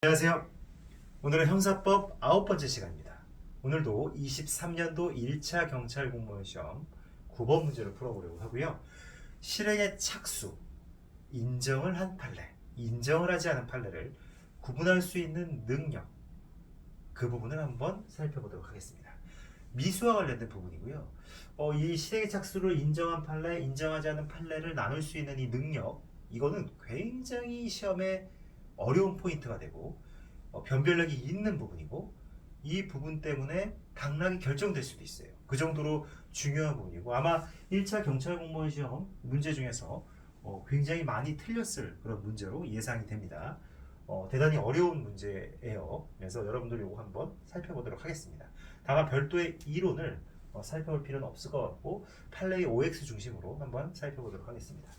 안녕하세요. 오늘은 형사법 9번째 시간입니다. 오늘도 23년도 1차 경찰 공무원 시험 9번 문제를 풀어보려고 하고요. 실행의 착수, 인정을 한 판례, 인정을 하지 않은 판례를 구분할 수 있는 능력, 그 부분을 한번 살펴보도록 하겠습니다. 미수와 관련된 부분이고요. 이 실행의 착수를 인정한 판례, 인정하지 않은 판례를 나눌 수 있는 이 능력, 이거는 굉장히 시험에 어려운 포인트가 되고 변별력이 있는 부분이고, 이 부분 때문에 당락이 결정될 수도 있어요. 그 정도로 중요한 부분이고, 아마 1차 경찰 공무원 시험 문제 중에서 굉장히 많이 틀렸을 그런 문제로 예상이 됩니다. 대단히 어려운 문제예요. 그래서 여러분들이 이거 한번 살펴보도록 하겠습니다. 다만 별도의 이론을 살펴볼 필요는 없을 것 같고, 판례의 OX 중심으로 한번 살펴보도록 하겠습니다.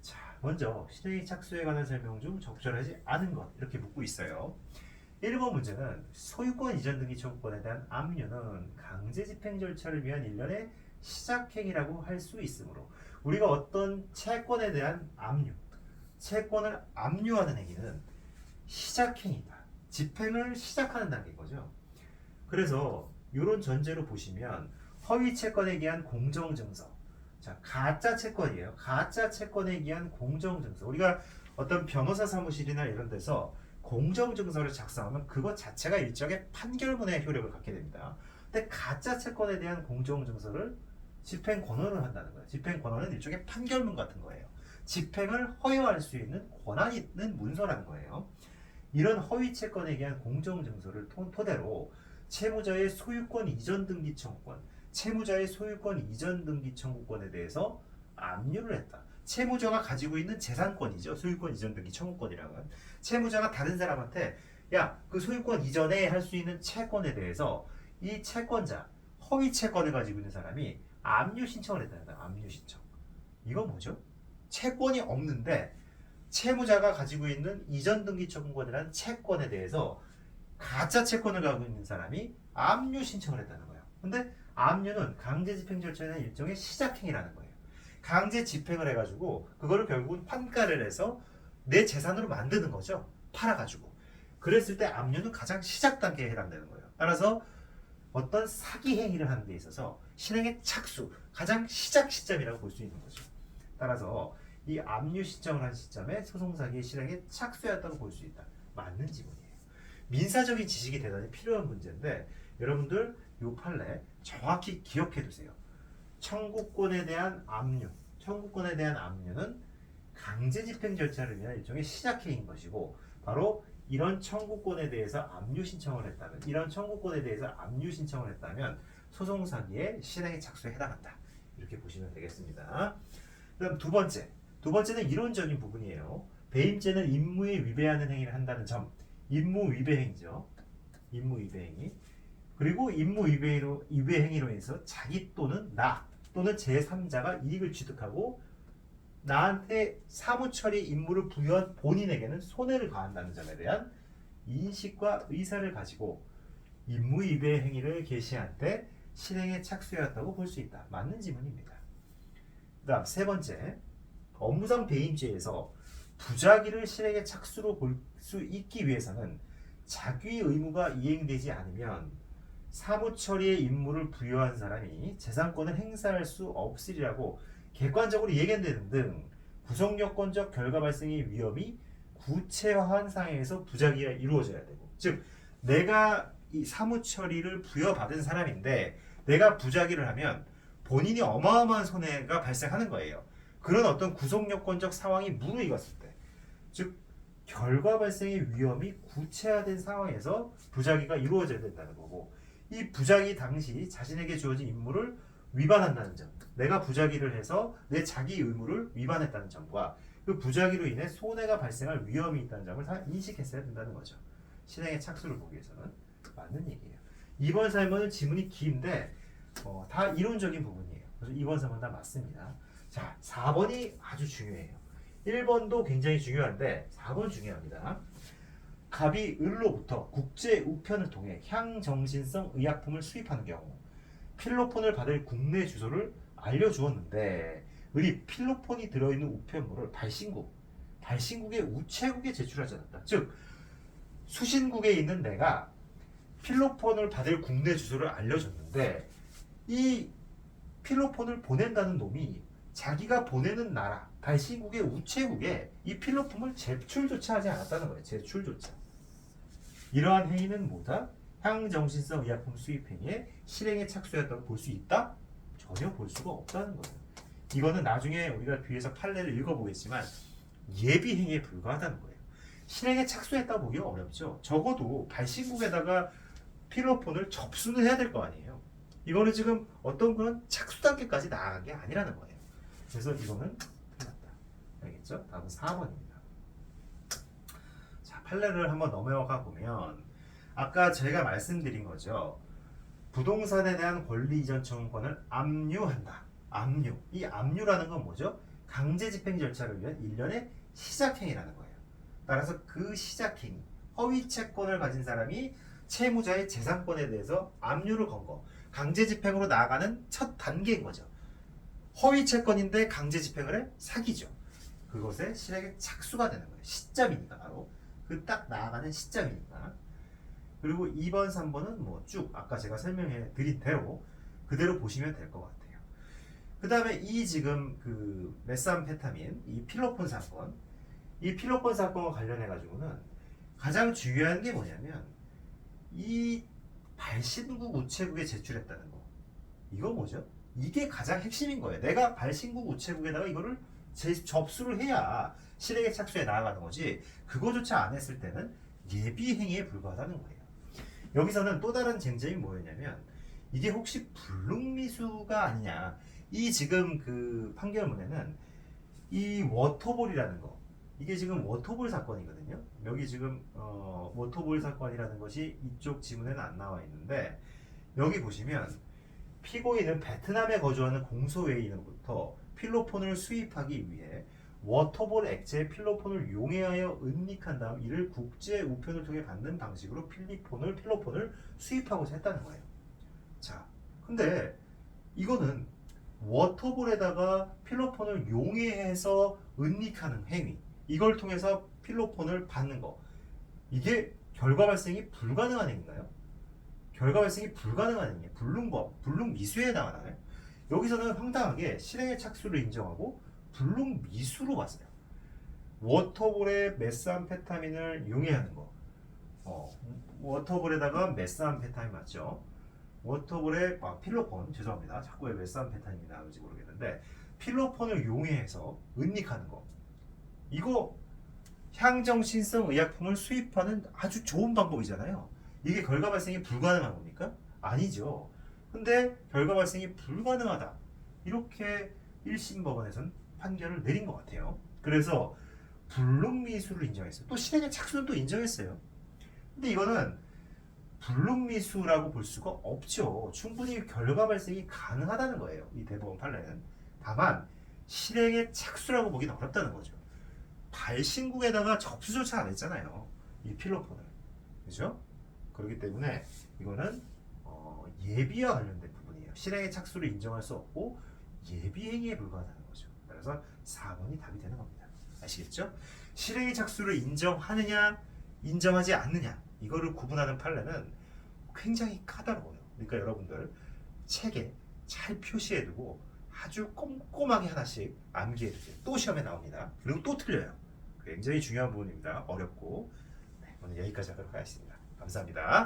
자, 먼저 실행의 착수에 관한 설명 중 적절하지 않은 것, 이렇게 묻고 있어요. 1번 문제는 소유권 이전 등기 청구권에 대한 압류는 강제 집행 절차를 위한 일련의 시작행위라고 할 수 있으므로, 우리가 어떤 채권에 대한 압류, 채권을 압류하는 행위는 시작행위다. 집행을 시작하는 단계인 거죠. 그래서 이런 전제로 보시면 허위 채권에 의한 공정증서, 자, 가짜 채권이에요. 가짜 채권에 의한 공정증서. 우리가 어떤 변호사 사무실이나 이런 데서 공정증서를 작성하면 그것 자체가 일종의 판결문의 효력을 갖게 됩니다. 근데 가짜 채권에 대한 공정증서를 집행 권한을 한다는 거예요. 집행 권한은 일종의 판결문 같은 거예요. 집행을 허용할 수 있는 권한이 있는 문서라는 거예요. 이런 허위 채권에 의한 공정증서를 토대로 채무자의 소유권 이전 등기 청구권, 채무자의 소유권 이전 등기 청구권에 대해서 압류를 했다. 채무자가 가지고 있는 재산권이죠. 소유권 이전 등기 청구권이라면 채무자가 다른 사람한테 야, 그 소유권 이전에 할 수 있는 채권에 대해서 이 채권자, 허위 채권을 가지고 있는 사람이 압류 신청을 했다는 거예요. 압류 신청. 이건 뭐죠? 채권이 없는데 채무자가 가지고 있는 이전 등기 청구권이라는 채권에 대해서 가짜 채권을 갖고 있는 사람이 압류 신청을 했다는 거예요. 근데 압류는 강제 집행 절차의 일종의 시작행위라는 거예요. 강제 집행을 해가지고 그거를 결국은 환가를 해서 내 재산으로 만드는 거죠. 팔아가지고. 그랬을 때 압류는 가장 시작 단계에 해당되는 거예요. 따라서 어떤 사기 행위를 하는 데 있어서 실행의 착수, 가장 시작 시점이라고 볼 수 있는 거죠. 따라서 이 압류 신청을 한 시점에 소송사기의 실행에 착수했다고 볼 수 있다. 맞는 지문이에요. 민사적인 지식이 대단히 필요한 문제인데 여러분들 이 판례 정확히 기억해 두세요. 청구권에 대한 압류, 청구권에 대한 압류는 강제 집행 절차를 위한 일종의 시작행위인 것이고, 바로 이런 청구권에 대해서 압류 신청을 했다면, 이런 청구권에 대해서 압류 신청을 했다면 소송 사기의 실행의 착수에 해당한다. 이렇게 보시면 되겠습니다. 그다음 두 번째는 이론적인 부분이에요. 배임죄는 임무에 위배하는 행위를 한다는 점, 임무 위배 행위죠. 임무 위배 행위. 그리고 임무 위배 행위로 인해서 자기 또는 나 또는 제3자가 이익을 취득하고 나한테 사무처리 임무를 부여한 본인에게는 손해를 가한다는 점에 대한 인식과 의사를 가지고 임무 위배 행위를 개시한 때 실행에 착수해왔다고 볼 수 있다. 맞는 지문입니다. 그 다음 세 번째, 업무상 배임죄에서 부작위를 실행에 착수로 볼 수 있기 위해서는 자기 의무가 이행되지 않으면 사무처리의 임무를 부여한 사람이 재산권을 행사할 수 없으리라고 객관적으로 예견되는 등 구성요건적 결과 발생의 위험이 구체화한 상황에서 부작위가 이루어져야 되고, 즉 내가 이 사무처리를 부여받은 사람인데 내가 부작위를 하면 본인이 어마어마한 손해가 발생하는 거예요. 그런 어떤 구성요건적 상황이 무르익었을 때, 즉 결과 발생의 위험이 구체화된 상황에서 부작위가 이루어져야 된다는 거고, 이 부작위 당시 자신에게 주어진 임무를 위반한다는 점, 내가 부작위를 해서 내 자기 의무를 위반했다는 점과 그 부작위로 인해 손해가 발생할 위험이 있다는 점을 다 인식했어야 된다는 거죠. 실행의 착수를 보기 위해서는. 맞는 얘기예요. 이번 3번은 지문이 긴데 다 이론적인 부분이에요. 그래서 2번, 3번 다 맞습니다. 자, 4번이 아주 중요해요. 1번도 굉장히 중요한데 4번 중요합니다. 갑이 을로부터 국제 우편을 통해 향정신성 의약품을 수입하는 경우 필로폰을 받을 국내 주소를 알려주었는데 을이 필로폰이 들어있는 우편물을 발신국의 우체국에 제출하지 않았다. 즉 수신국에 있는 내가 필로폰을 받을 국내 주소를 알려줬는데 이 필로폰을 보낸다는 놈이 자기가 보내는 나라 발신국의 우체국에 이 필로폰을 제출조차 하지 않았다는 거예요. 제출조차. 이러한 행위는 뭐다? 향정신성 의약품 수입 행위의 실행에 착수했다고 볼 수 있다? 전혀 볼 수가 없다는 거예요. 이거는 나중에 우리가 뒤에서 판례를 읽어보겠지만 예비 행위에 불과하다는 거예요. 실행에 착수했다고 보기 어렵죠. 적어도 발신국에다가 필로폰을 접수는 해야 될 거 아니에요. 이거는 지금 어떤 그런 착수 단계까지 나아간 게 아니라는 거예요. 그래서 이거는 틀렸다. 알겠죠? 다음은 4번입니다. 자, 판례를 한번 넘어가 보면 아까 제가 말씀드린 거죠. 부동산에 대한 권리 이전 청구권을 압류한다. 압류. 이 압류라는 건 뭐죠? 강제 집행 절차를 위한 일련의 시작행위라는 거예요. 따라서 그 시작행위, 허위 채권을 가진 사람이 채무자의 재산권에 대해서 압류를 건 거, 강제 집행으로 나아가는 첫 단계인 거죠. 허위 채권인데 강제 집행을 해? 사기죠. 그것의 실행에 착수가 되는 거예요. 시점이니까 바로 그 딱 나아가는 시점이니까. 그리고 2번, 3번은 뭐 쭉 아까 제가 설명해 드린 대로 그대로 보시면 될 것 같아요. 그 다음에 이 지금 그 메삼페타민, 이 필로폰 사건, 이 필로폰 사건과 관련해 가지고는 가장 중요한 게 뭐냐면 이 발신국 우체국에 제출했다는 거. 이거 뭐죠? 이게 가장 핵심인 거예요. 내가 발신국 우체국에다가 이거를 접수를 해야 실행에 착수해 나아가는 거지. 그거조차 안 했을 때는 예비 행위에 불과하다는 거예요. 여기서는 또 다른 쟁점이 뭐였냐면 이게 혹시 불능미수가 아니냐. 이 지금 그 판결문에는 이 워터볼이라는 거, 이게 지금 워터볼 사건이거든요. 여기 지금 워터볼 사건이라는 것이 이쪽 지문에는 안 나와 있는데 여기 보시면 피고인은 베트남에 거주하는 공소외인으로부터 필로폰을 수입하기 위해 워터볼 액체의 필로폰을 용해하여 은닉한 다음 이를 국제 우편을 통해 받는 방식으로 필로폰을 수입하고자 했다는 거예요. 자, 근데 이거는 워터볼에다가 필로폰을 용해해서 은닉하는 행위, 이걸 통해서 필로폰을 받는 거, 이게 결과 발생이 불가능한 행위인가요? 결과 발생이 불가능한 행위, 불능법, 불능미수에 해당하나요? 여기서는 황당하게 실행의 착수를 인정하고 불능미수로 봤어요. 워터볼에 메스암페타민을 용해하는 거, 워터볼에다가 메스암페타민 맞죠? 워터볼에 필로폰, 죄송합니다. 자꾸 왜 메스암페타민이 나오는지 모르겠는데 필로폰을 용해해서 은닉하는 거, 이거 향정신성 의약품을 수입하는 아주 좋은 방법이잖아요. 이게 결과 발생이 불가능한 겁니까? 아니죠. 근데 결과 발생이 불가능하다, 이렇게 1심 법원에서는 판결을 내린 것 같아요. 그래서 불능미수를 인정했어요. 또 실행의 착수는 또 인정했어요. 근데 이거는 불능미수라고 볼 수가 없죠. 충분히 결과 발생이 가능하다는 거예요. 이 대법원 판례는. 다만 실행의 착수라고 보기는 어렵다는 거죠. 발신국에다가 접수조차 안 했잖아요. 이 필로폰을. 그죠? 그렇기 때문에 이거는 예비와 관련된 부분이에요. 실행의 착수를 인정할 수 없고 예비 행위에 불과하다는 거죠. 그래서 4번이 답이 되는 겁니다. 아시겠죠? 실행의 착수를 인정하느냐, 인정하지 않느냐, 이거를 구분하는 판례는 굉장히 까다로워요. 그러니까 여러분들 책에 잘 표시해두고 아주 꼼꼼하게 하나씩 암기해두세요. 또 시험에 나옵니다. 그리고 또 틀려요. 굉장히 중요한 부분입니다. 어렵고. 네, 오늘 여기까지 하도록 하겠습니다. 감사합니다.